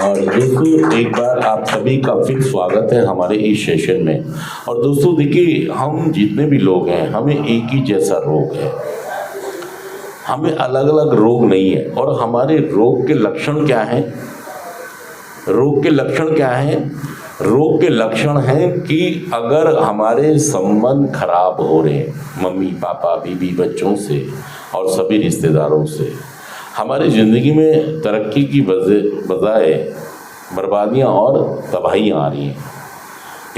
और दोस्तों एक बार आप सभी का फिर स्वागत है हमारे इस सेशन में। और दोस्तों देखिए, हम जितने भी लोग हैं हमें एक ही जैसा रोग है, हमें अलग अलग रोग नहीं है। और हमारे रोग के लक्षण क्या हैं? रोग के लक्षण क्या हैं? रोग के लक्षण हैं कि अगर हमारे संबंध खराब हो रहे हैं मम्मी पापा बीवी बच्चों से और सभी रिश्तेदारों से, हमारी ज़िंदगी में तरक्की की बजाय बर्बादियां और तबाहियां आ रही हैं,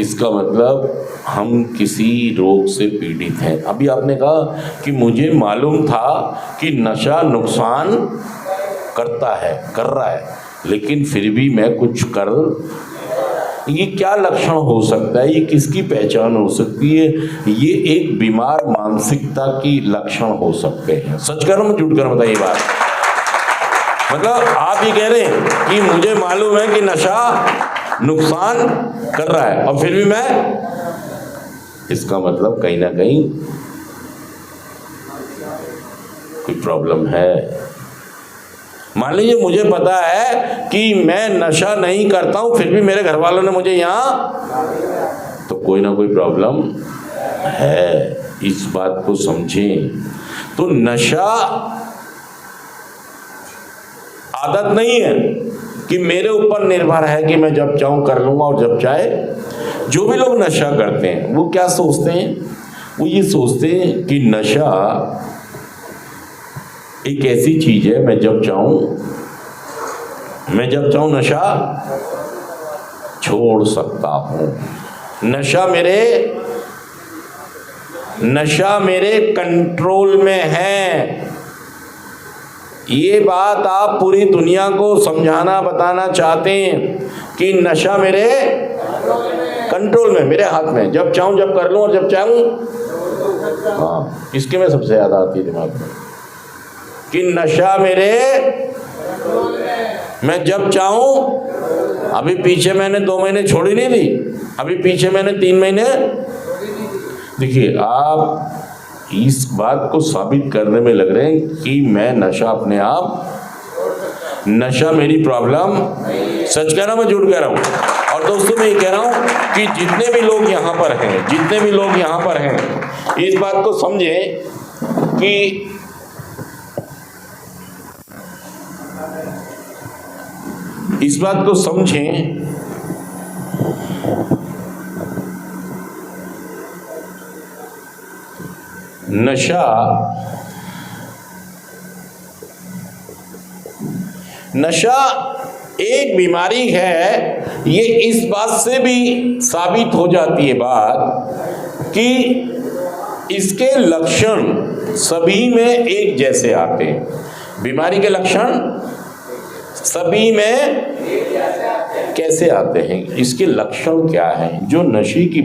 इसका मतलब हम किसी रोग से पीड़ित हैं। अभी आपने कहा कि मुझे मालूम था कि नशा नुकसान कर रहा है, लेकिन फिर भी मैं कुछ कर, ये क्या लक्षण हो सकता है? ये किसकी पहचान हो सकती है? ये एक बीमार मानसिकता की लक्षण हो सकते हैं। सच कर रहा हूं, झूठ कर रहा हूं? बताइए बात। मतलब आप ये कह रहे हैं कि मुझे मालूम है कि नशा नुकसान कर रहा है और फिर भी मैं, इसका मतलब कहीं ना कहीं कोई प्रॉब्लम है। मान लीजिए मुझे पता है कि मैं नशा नहीं करता हूं, फिर भी मेरे घर वालों ने मुझे यहां, तो कोई ना कोई प्रॉब्लम है। इस बात को समझें। तो नशा आदत नहीं है कि मेरे ऊपर निर्भर है कि मैं जब चाहूं कर लूंगा और जब चाहे। जो भी लोग नशा करते हैं वो क्या सोचते हैं? वो ये सोचते हैं कि नशा एक ऐसी चीज है, मैं जब चाहूं नशा छोड़ सकता हूं। नशा मेरे कंट्रोल में है। ये बात आप पूरी दुनिया को समझाना बताना चाहते हैं कि नशा मेरे कंट्रोल में, मेरे हाथ में, जब चाहूं जब कर लूं और जब चाहूं। हाँ, इसके में सबसे ज्यादा आती है दिमाग में कि नशा मेरे, मैं जब चाहूं। अभी पीछे मैंने 2 महीने छोड़ी नहीं थी, अभी पीछे मैंने 3 महीने। देखिए, आप इस बात को साबित करने में लग रहे हैं कि मैं नशा अपने आप, नशा मेरी प्रॉब्लम। सच कह रहा हूं, मैं झूठ कह रहा हूं? और दोस्तों मैं ये कह रहा हूं कि जितने भी लोग यहां पर हैं, इस बात को समझें कि नशा एक बीमारी है। ये इस बात से भी साबित हो जाती है बात कि इसके लक्षण सभी में एक जैसे आते हैं। बीमारी के लक्षण सभी में कैसे आते हैं? इसके लक्षण क्या हैं? जो नशे की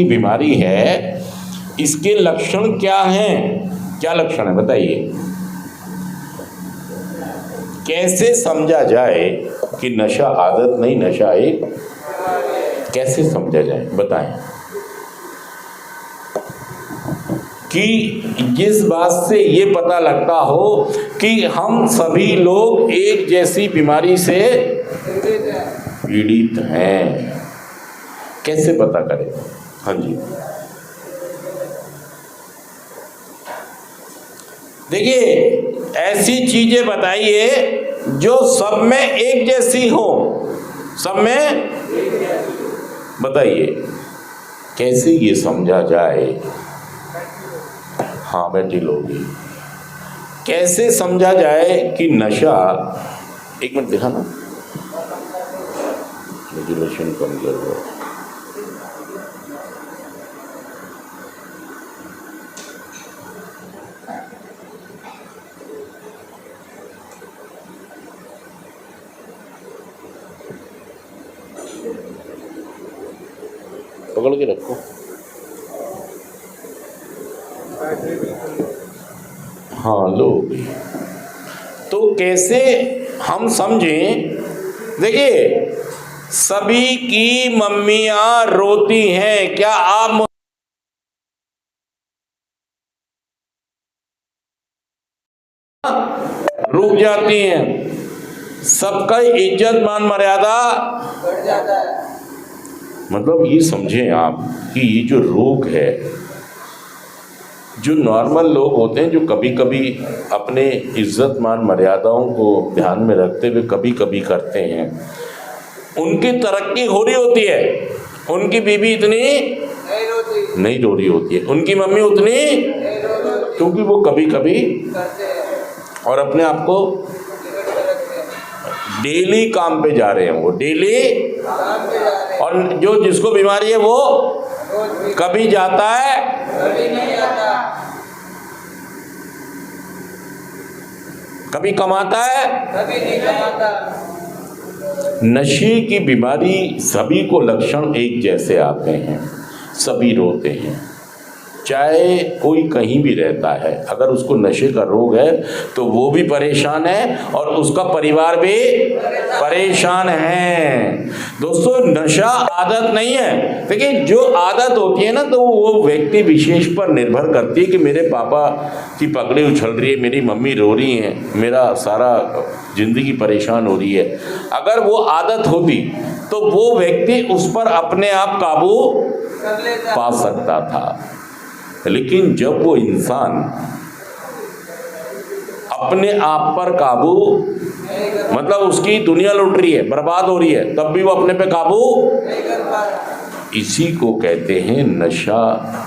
बीमारी है, इसके लक्षण क्या हैं? क्या लक्षण है बताइए? कैसे समझा जाए कि नशा आदत नहीं, नशा एक, कैसे समझा जाए बताएं? कि जिस बात से ये पता लगता हो कि हम सभी लोग एक जैसी बीमारी से पीड़ित हैं, कैसे पता करें? हाँ जी, देखिए ऐसी चीजें बताइए जो सब में एक जैसी हो। सब में बताइए कैसे ये समझा जाए? हाँ, बैठी लोगी। कैसे समझा जाए कि नशा, एक मिनट दिखाना, रेजुलेशन कम कर दो। पकड़ के रखो। हाँ लो। तो कैसे हम समझें? देखिए, सभी की मम्मियां रोती हैं। क्या आप रुक जाती हैं, सबका इज्जत मान मर्यादा बढ़ जाता है। मतलब ये समझें आप कि ये जो रोग है, जो नॉर्मल लोग होते हैं जो कभी कभी अपने इज्जत मान मर्यादाओं को ध्यान में रखते हुए कभी कभी करते हैं, उनकी तरक्की हो रही होती है, उनकी बीवी इतनी नहीं रो रही होती है, उनकी मम्मी उतनी, क्योंकि वो कभी कभी और अपने आप को डेली काम पे जा रहे हैं, वो डेली, और जो जिसको बीमारी है वो कभी जाता है कभी नहीं आता, कभी कमाता है कभी नहीं कमाता। नशे की बीमारी सभी को लक्षण एक जैसे आते हैं, सभी रोते हैं, चाहे कोई कहीं भी रहता है, अगर उसको नशे का रोग है तो वो भी परेशान है और उसका परिवार भी परेशान है। दोस्तों नशा आदत नहीं है, देखिए जो आदत होती है ना तो वो व्यक्ति विशेष पर निर्भर करती है कि मेरे पापा की पगड़ी उछल रही है, मेरी मम्मी रो रही है, मेरा सारा जिंदगी परेशान हो रही है। अगर वो आदत होती तो वो व्यक्ति उस पर अपने आप काबू पा सकता था, लेकिन जब वो इंसान अपने आप पर काबू, मतलब उसकी दुनिया लुट रही है, बर्बाद हो रही है, तब भी वो अपने पे काबू, इसी को कहते हैं नशा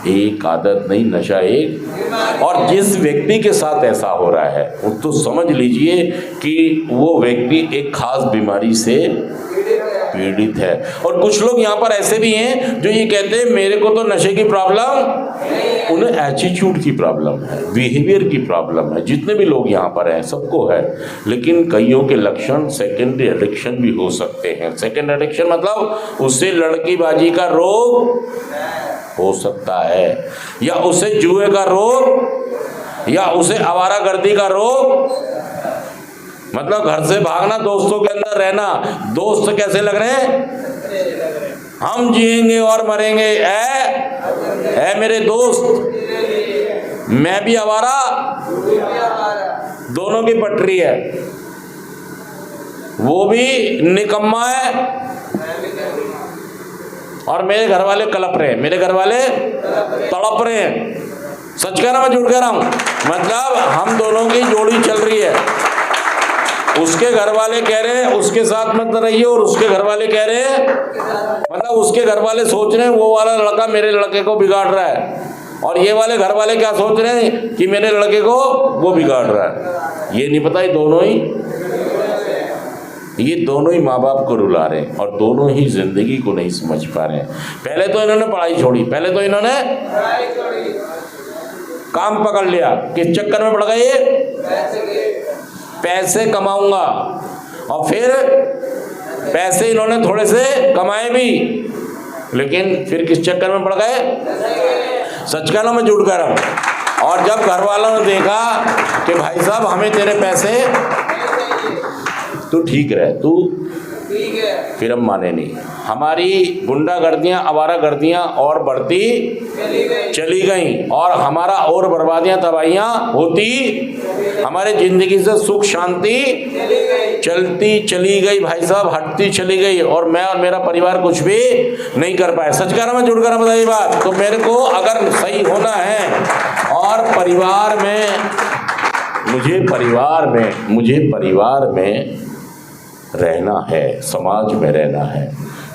एक आदत नहीं, नशा एक। और जिस व्यक्ति के साथ ऐसा हो रहा है वो तो समझ लीजिए कि वो व्यक्ति एक खास बीमारी से पीड़ित है। और कुछ लोग यहाँ पर ऐसे भी हैं जो ये कहते हैं मेरे को तो नशे की प्रॉब्लम, उन्हें एटीट्यूड की प्रॉब्लम है, बिहेवियर की प्रॉब्लम है। जितने भी लोग यहाँ पर हैं सबको है, लेकिन कईयों के लक्षण सेकेंडरी एडिक्शन भी हो सकते हैं। सेकेंड एडिक्शन मतलब उससे लड़कीबाजी का रोग हो सकता है, या उसे जुए का रोग, या उसे आवारागर्दी का रोग, मतलब घर से भागना, दोस्तों के अंदर रहना। दोस्त कैसे लग रहे हैं? हम जिएंगे और मरेंगे, है मेरे दोस्त, मैं भी आवारा, दोनों की पटरी है, वो भी निकम्मा है और मेरे घर वाले कलप रहे हैं, मेरे घर वाले तड़प रहे हैं। सच कह रहा मैं झूठ कह रहा हूं? मतलब हम दोनों की जोड़ी चल रही है, उसके घर वाले कह रहे हैं उसके साथ मत रहिए, और उसके घर वाले कह रहे हैं, मतलब उसके घर वाले सोच रहे हैं वो वाला लड़का मेरे लड़के को बिगाड़ रहा है, और ये वाले घर वाले क्या सोच रहे हैं कि मेरे लड़के को वो बिगाड़ रहा है। ये नहीं पता, ये दोनों ही माँ बाप को रुला रहे हैं और दोनों ही जिंदगी को नहीं समझ पा रहे हैं। पहले तो इन्होंने पढ़ाई छोड़ी, पहले तो इन्होंने काम पकड़ लिया, किस चक्कर में पड़ गए? पैसे कमाऊंगा, और फिर पैसे इन्होंने थोड़े से कमाए भी, लेकिन फिर किस चक्कर में पड़ गए? सच कह रहा हूं मैं झूठ कह रहा हूं? और जब घर वालों ने देखा कि भाई साहब हमें तेरे पैसे, तू ठीक रहे, तू फिर हम माने नहीं। हमारी गुंडागर्दियां, आवारागर्दियां और बढ़ती चली गई, और हमारा और बर्बादियां, तबाहियां होती, हमारे जिंदगी से सुख शांति चलती चली गई भाई साहब, हटती चली गई, और मैं और मेरा परिवार कुछ भी नहीं कर पाए। सच कह रहा मैं झूठ कह रहा, बताइए बात। तो मेरे को अगर सही होना है और परिवार में, मुझे परिवार में रहना है, समाज में रहना है।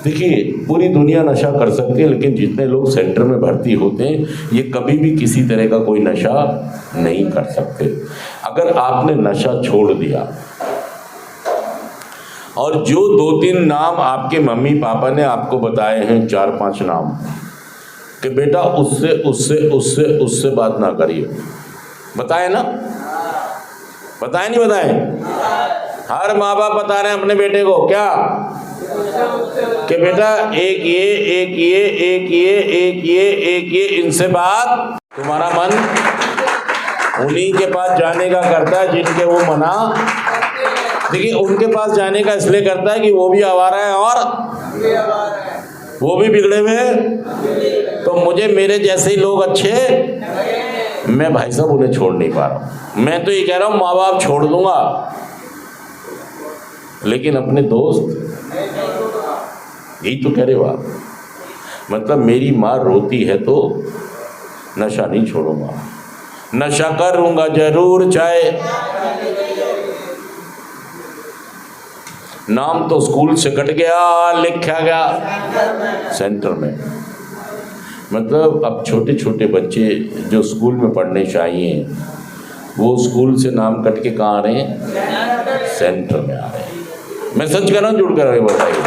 देखिए पूरी दुनिया नशा कर सकती है, लेकिन जितने लोग सेंटर में भर्ती होते हैं ये कभी भी किसी तरह का कोई नशा नहीं कर सकते। अगर आपने नशा छोड़ दिया और जो 2-3 नाम आपके मम्मी पापा ने आपको बताए हैं, 4-5 नाम, कि बेटा उससे उससे उससे उससे बात ना करिए, बताए ना? बताए नहीं बताए? हर माँ बाप बता रहे हैं अपने बेटे को क्या, कि बेटा एक ये इनसे बात, तुम्हारा मन उन्हीं के पास जाने का करता है जिनके वो मना। देखिए उनके पास जाने का इसलिए करता है कि वो भी आवारा है और वो भी बिगड़े हुए हैं, तो मुझे मेरे जैसे ही लोग अच्छे मैं भाई साहब उन्हें छोड़ नहीं पा रहा। मैं तो ये कह रहा हूँ माँ बाप छोड़ दूंगा, लेकिन अपने दोस्त यही तो कह रहे हो आप। मतलब मेरी माँ रोती है तो नशा नहीं छोड़ूंगा, नशा करूंगा जरूर, चाहे नाम तो स्कूल से कट गया, लिखा गया सेंटर में। मतलब अब छोटे छोटे बच्चे जो स्कूल में पढ़ने चाहिए वो स्कूल से नाम कट के कहाँ आ रहे हैं, सेंटर में आ रहे हैं। मैं सच कह रहा हूँ झूठ कह रहा हूँ, बताइए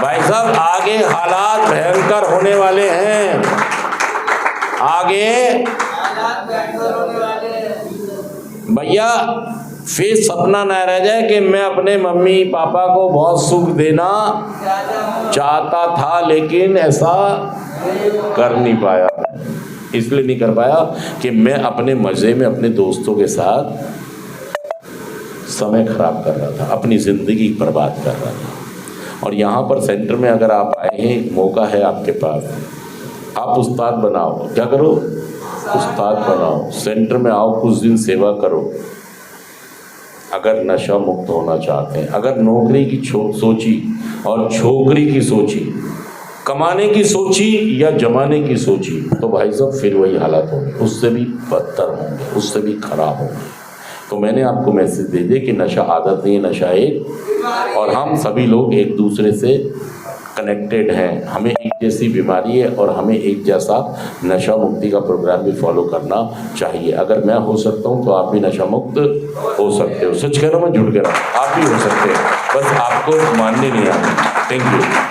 भाई साहब, आगे हालात भयंकर होने वाले हैं, आगे भैया फिर सपना न रह जाए कि मैं अपने मम्मी पापा को बहुत सुख देना चाहता था लेकिन ऐसा कर नहीं पाया। इसलिए नहीं कर पाया कि मैं अपने मज़े में अपने दोस्तों के साथ समय खराब कर रहा था, अपनी ज़िंदगी बर्बाद कर रहा था। और यहाँ पर सेंटर में अगर आप आए हैं, मौका है आपके पास, आप उस्ताद बनाओ। क्या करो, उस्ताद बनाओ, सेंटर में आओ, कुछ दिन सेवा करो। अगर नशा मुक्त होना चाहते हैं, अगर नौकरी की सोची और छोकरी की सोची, कमाने की सोची या जमाने की सोची, तो भाई साहब फिर वही हालात होंगे, उससे भी बदतर होंगे, उससे भी खराब होंगे। तो मैंने आपको मैसेज दे दिया कि नशा आदत नहीं है, नशा एक, और हम सभी लोग एक दूसरे से कनेक्टेड हैं, हमें एक जैसी बीमारी है और हमें एक जैसा नशा मुक्ति का प्रोग्राम भी फॉलो करना चाहिए। अगर मैं हो सकता हूँ तो आप भी नशा मुक्त हो सकते हो। सच कह रहा हूँ, मैं झूठ कह रहा हूँ, आप भी हो सकते हैं, बस आपको मानने नहीं आते। Thank you.